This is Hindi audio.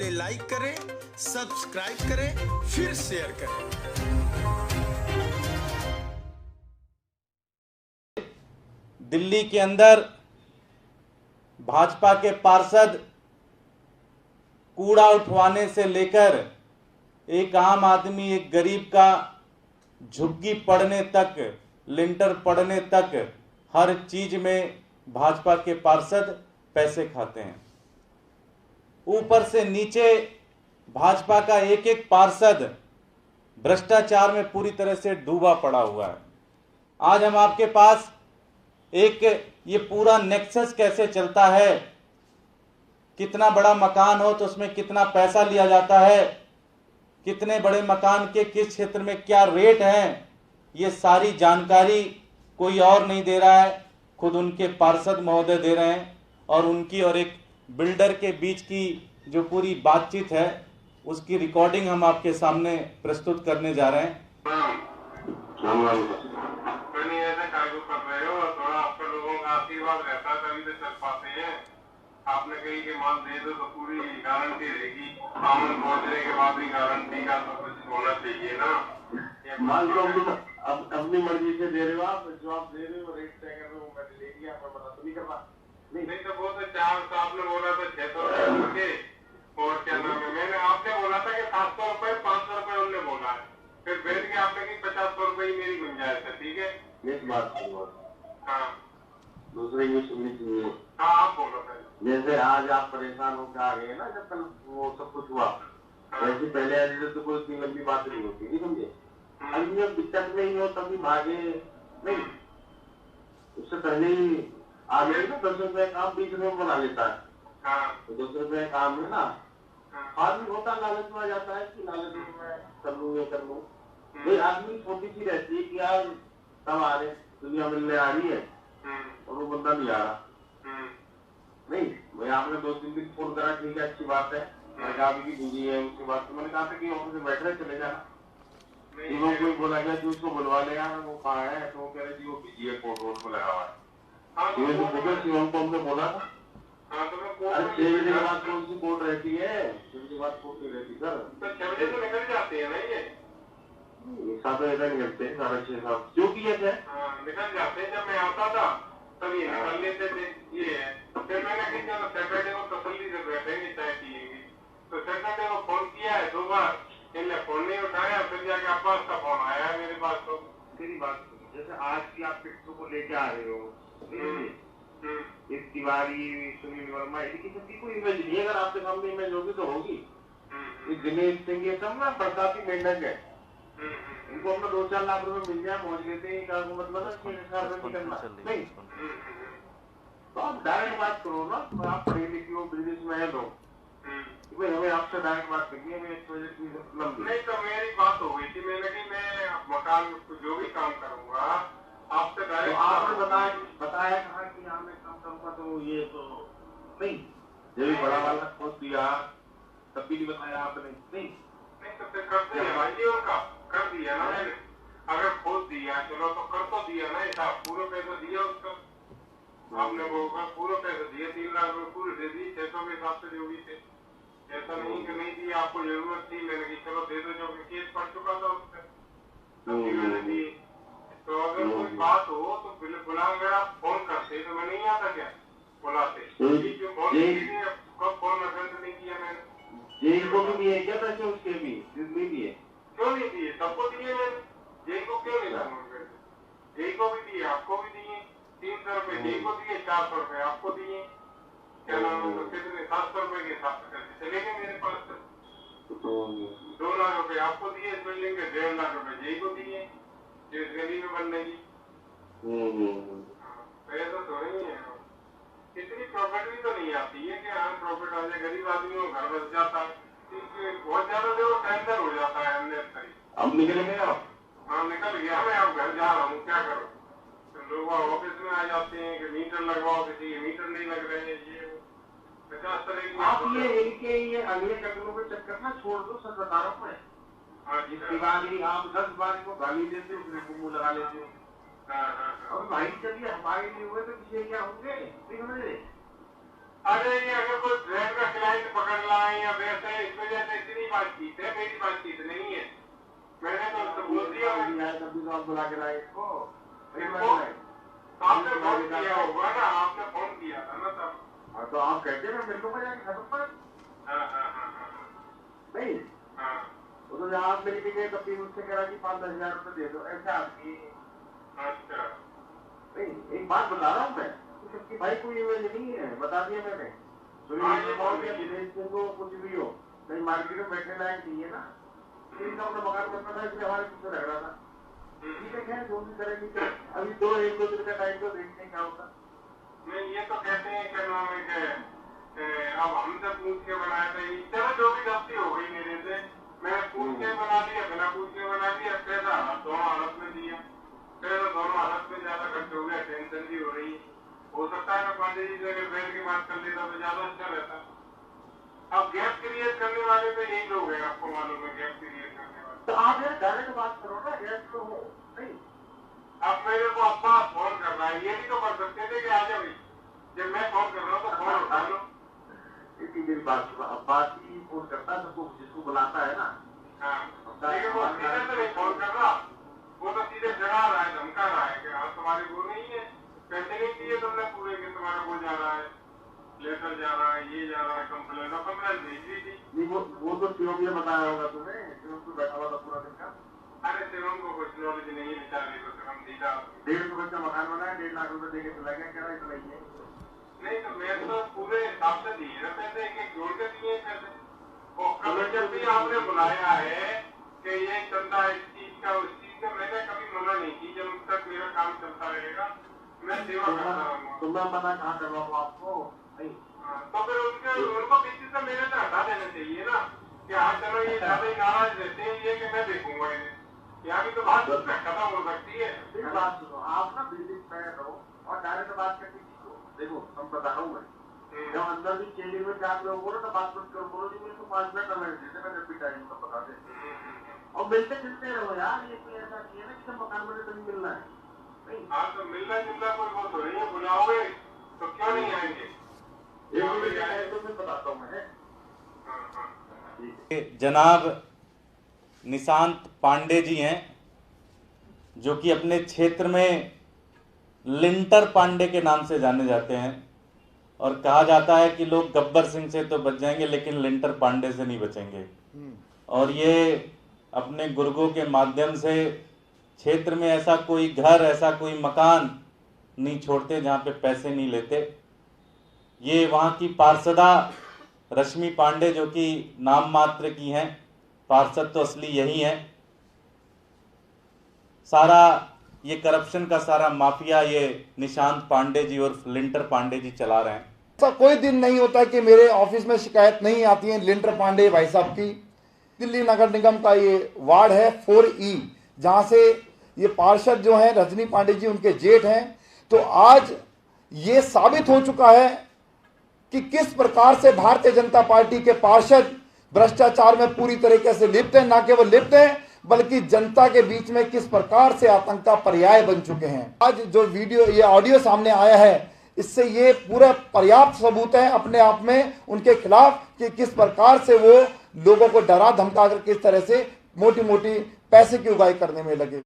लाइक करें, सब्सक्राइब करें, फिर शेयर करें। दिल्ली के अंदर भाजपा के पार्षद कूड़ा उठवाने से लेकर एक आम आदमी, एक गरीब का झुग्गी पड़ने तक, लिंटर पड़ने तक, हर चीज में भाजपा के पार्षद पैसे खाते हैं। ऊपर से नीचे भाजपा का एक एक पार्षद भ्रष्टाचार में पूरी तरह से डूबा पड़ा हुआ है। आज हम आपके पास एक ये पूरा नेक्सस कैसे चलता है, कितना बड़ा मकान हो तो उसमें कितना पैसा लिया जाता है, कितने बड़े मकान के किस क्षेत्र में क्या रेट हैं, ये सारी जानकारी कोई और नहीं दे रहा है, खुद उनके पार्षद महोदय दे रहे हैं। और उनकी और एक बिल्डर के बीच की जो पूरी बातचीत है उसकी रिकॉर्डिंग हम आपके सामने प्रस्तुत करने जा रहे हैं। आशीर्वाद रहता है तभी तो चल पाते हैं। आपने कहीं के माल दे दो तो पूरी गारंटी रहेगी, सामान पहुंचने के बाद भी गारंटी का तो कुछ होना चाहिए ना। माल तो अपनी मर्जी से दे रहे हो आप, जो आप दे रहे हो रेट तय कर रहे हो, मैंने ले लिया, मैं मना तो नहीं कर रहा। नहीं तो वो तो 400 आपने बोला था 600 रुपए और क्या नाम है, मैंने आपने बोला था कि 700 रुपए 500 रुपए उन्होंने बोला है, फिर बैठ के आपने की 50 रुपए ही मेरी गुंजाइश है। ठीक है, इस बात हाँ दूसरे की सुननी चाहिए। हाँ आप बोलो पहले। जैसे आज आप परेशान होकर आ गए ना, जब कल वो सब कुछ हुआ, वैसे पहले आज तो कोई इतनी लंबी बात नहीं होती, नहीं समझे। अभी जब दिक्कत नहीं हो तभी भागे नहीं, उससे पहले ही आ गए ना। 10 रुपए काम 20 रुपए बना लेता है, तो 10 रुपए काम है ना, आदमी होता लालच में आ जाता है कि लालच में मैं कर लूँ ये कर लूँ। भाई आदमी छोटी सी रहती है कि यार सब आ रहे, दुनिया मिलने आ रही है और वो बंदा नहीं आ रहा। नहीं भाई आपने 2-3 दिन फोन करा, ठीक है अच्छी बात है, मैंने कहा अभी बिजी है, उसके बाद तो मैंने कहा था कि ऑफिस में बैठ रहे चले जाना। वो कोई बोला गया कि उसको बुलवा ले यार, वो कहाँ है, तो वो कह रहे जी वो बिजी है, कोर्ट वोट में लगा हुआ है। शिवम को हमने बोला था, अरे 6 बजे के बाद कौन सी कोर्ट रहती है, 6 बजे के बाद कोर्ट नहीं रहती सर। तो 6 बजे तो निकल जाते हैं ना ये 7 बजे तक निकलते हैं, 6:30 क्यों किया थे? निकल जाते हैं। जब मैं आता था तब ये निकल लेते थे, ये है। फिर मैंने कहा चलो सैटरडे को तसल्ली से बैठेंगे, चाय पिएंगे। तो सैटरडे को फोन किया है 2 बार, इनने फोन नहीं उठाया, फिर जाके अब्बास का फोन आया है मेरे पास। तो तेरी बात जैसे आज की आप पिट्टू को लेके आ रहे हो, इस तिवारी, सुनील वर्मा, इनकी सबकी कोई इमेज नहीं है। अगर आपके सामने इमेज होगी तो होगी। दिनेश सिंह ये सब ना बरसाती मेंढक है, इनको अपना 2-4 लाख रुपए मिल जाए मौज लेते हैं, क्या मतलब है 6,000 रुपए करना नहीं। तो आप डायरेक्ट बात करो ना, आप पढ़े लिखे हो, बिजनेस मैन हो, भाई हमें आपसे डायरेक्ट बात करनी है, हमें प्रोजेक्ट की नहीं। तो मेरी बात हो गई थी, मैंने कहा मैं मकान जो भी काम करूंगा आपसे डायरेक्ट। तो आपने बताया कहा कि यहाँ मैं काम करूंगा, तो ये तो नहीं, जब बड़ा वाला खोज दिया तब भी नहीं बताया आपने। नहीं तो फिर कर दिया भाई, उनका कर दिया ना मैंने। अगर खोज दिया चलो तो कर तो दिया ना, हिसाब पूरे पैसे दिया उसका आपने, वो पूरे पैसे दिए, 3 लाख रुपए पूरे दे दिए, 600 के हिसाब से जो भी थे। ऐसा नहीं कि नहीं दी, आपको जरूरत थी, मैंने कहा चलो दे दो, जो केस पड़ चुका था उससे तभी मैंने दी। तो अगर कोई बात हो तो बुला, अगर आप फोन करते तो मैं नहीं आता क्या, बुलाते कब फोन अटेंड नहीं किया मैंने। जेई को भी दिए क्या पैसे, उसके भी नहीं दिए? क्यों नहीं दिए, सबको दिए मैंने, जेई को क्यों नहीं दूंगा, जेई को भी दिए, आपको भी दिए, 300 रुपए जेई को दिए, 400 रुपए आपको दिए, क्या नाम है, तो कितने 700 रुपए के हिसाब से चले गए मेरे पास से। 2 लाख रुपए आपको दिए इस बिल्डिंग के, 1.5 लाख रुपए जेई को दिए जो इस गली में बनने की। पैसा तो नहीं है, इतनी प्रॉफिट भी तो नहीं आती है कि हाँ प्रॉफिट आ जाए, गरीब आदमी को घर बच जाता है, बहुत ज्यादा जो टेंशन हो जाता है हमने। अब निकल गए आप? हाँ निकल गया मैं, अब घर जा रहा हूँ, क्या करूँ। तो लोग ऑफिस में आ जाते हैं कि मीटर लगवाओ, किसी के मीटर नहीं लग रहे हैं, ये 50 तरह की। आप ये अगले कदमों पे चक्कर ना छोड़ दो, सच बता रहा हूँ मैं। जिसकी बात आप 10 बार को गाली देते हो, फिर मुंह लगा लेते हो। और भाई चलिए हमारे लिए हुए तो किसी क्या होंगे, नहीं समझ रहे। अरे ये अगर कोई ट्रेन का क्लाइंट पकड़ लाए या वैसे बातचीत है, मेरी बातचीत नहीं है। मैंने तो उससे बोल दिया कभी तो आप बुला के लाए इसको, आपने फोन किया होगा ना, आपने फोन किया था ना तब। हाँ तो आप कहते ना मेरे को बजाएंगे खत्म पर नहीं। वो तो जहाँ आप मेरी टिकट कभी मुझसे कह रहा कि 5-10 हजार रुपए दे दो, ऐसा आदमी। अच्छा नहीं, एक बात बता रहा हूँ मैं कि भाई कोई ये नहीं है, बता दिया मैंने। को कुछ भी हो नहीं, मार्केट में बैठने लायक नहीं है ना, इनका अपना मकान बनता था इसलिए हमारे पीछे लग रहा था। ठीक है, खैर जो भी करेंगे अभी 1-2 दिन का टाइम तो देखते हैं क्या होता। नहीं, ये तो कहते हैं क्या नाम है कि अब हमसे पूछ के बनाया था। चलो जो भी गलती हो गई मेरे से, मैंने पूछ के बना दिया, बिना पूछ के बना दिया। पैसा दोनों हालत में दिया, पैसा दोनों हालत में ज्यादा खर्च हो गया, टेंशन भी हो रही। हो सकता है मैं पांडे जी से अगर बैठ के बात कर लेता तो ज्यादा अच्छा रहता। अब गैप क्रिएट करने वाले तो यही लोग हैं, आपको मालूम है, गैप क्रिएट करने वाले। तो आप यार डायरेक्ट बात करो ना, गैप तो हो नहीं। अब मेरे को अब्बा फोन कर रहा है, ये भी तो कर सकते थे कि आ जा भाई, जब मैं फोन कर रहा हूँ तो फोन उठा लो। इतनी मेरी बात सुनो, अब्बा ही फोन करता है सबको, जिसको बुलाता है ना। हाँ, लेकिन वो सीधे से नहीं फोन कर रहा, वो तो सीधे डरा रहा है, धमका रहा है कि हाँ तुम्हारे वो नहीं है, पैसे नहीं दिए तुमने पूरे के, तुम्हारा वो जा रहा है, लेटर जा रहा है, ये जा रहा है, कंप्लेन भेज दी थी। नहीं वो तो शिवम ने बताया होगा तुम्हें, शिवम तो बैठा हुआ था पूरा दिन का। अरे शिवम को कुछ नॉलेज नहीं है बेचारे को, शिवम सीधा 1.5 करोड़ का मकान बनाया, 1.5 लाख रुपए देके चला गया, कह रहा इतना ही है। नहीं तो मैं तो पूरे हिसाब से दिए ना पैसे, एक जोड़ के दिए पैसे। और कभी जब भी आपने बुलाया है कि ये चलता है इस चीज का उस चीज का, मैंने कभी मना नहीं की। जब तक मेरा काम चलता रहेगा मैं सेवा करता रहूंगा। तो मैं मना कहाँ कर रहा हूँ आपको? नहीं तो फिर उनको बीच से मेरे से हटा देना चाहिए ना कि हाँ चलो ये ज्यादा ही नाराज रहते हैं, ये कि मैं देखूंगा इन्हें। यहाँ भी तो बात खत्म हो सकती है। बात सुनो, आप ना बिजनेस में रहो और डायरेक्ट बात करके सीखो। देखो हम बता रहा हूँ मैं, जब अंदर भी चेंजिंग में 4 लोग बोलो तो बात मत करो, बोलो जी मेरे को 5 मिनट समय देते, मैं रिपीट टाइम तो बता दे। और मिलते जुलते रहो यार, ये कोई ऐसा नहीं है ना कि मकान में तो नहीं मिलना है। नहीं हाँ तो मिलना जुलना कोई वो थोड़ी है, बुलाओगे तो क्यों नहीं आएंगे? तो मैं बताता हूँ मैं। जनाब निशांत पांडे जी हैं, जो कि अपने क्षेत्र में लिंटर पांडे के नाम से जाने जाते हैं, और कहा जाता है कि लोग गब्बर सिंह से तो बच जाएंगे लेकिन लिंटर पांडे से नहीं बचेंगे। और ये अपने गुर्गों के माध्यम से क्षेत्र में ऐसा कोई घर, ऐसा कोई मकान नहीं छोड़ते जहाँ पे पैसे नहीं लेते। ये वहाँ की पार्षदा रश्मि पांडे, जो कि नाम मात्र की हैं, पार्षद तो असली यही हैं। सारा ये करप्शन का सारा माफिया ये निशांत पांडे जी और लिंटर पांडे जी चला रहे हैं। ऐसा कोई दिन नहीं होता कि मेरे ऑफिस में शिकायत नहीं आती है लिंटर पांडे भाई साहब की। दिल्ली नगर निगम का ये वार्ड है 4E, जहां से ये पार्षद जो हैं रजनी पांडे जी उनके जेठ हैं। तो आज ये साबित हो चुका है कि किस प्रकार से भारतीय जनता पार्टी के पार्षद भ्रष्टाचार में पूरी तरीके से लिप्त हैं। न केवल लिप्त हैं बल्कि जनता के बीच में किस प्रकार से आतंक का पर्याय बन चुके हैं। आज जो वीडियो ये ऑडियो सामने आया है, इससे ये पूरा पर्याप्त सबूत है अपने आप में उनके खिलाफ कि किस प्रकार से वो लोगों को डरा धमका कर किस तरह से मोटी मोटी पैसे की उगाही करने में लगे।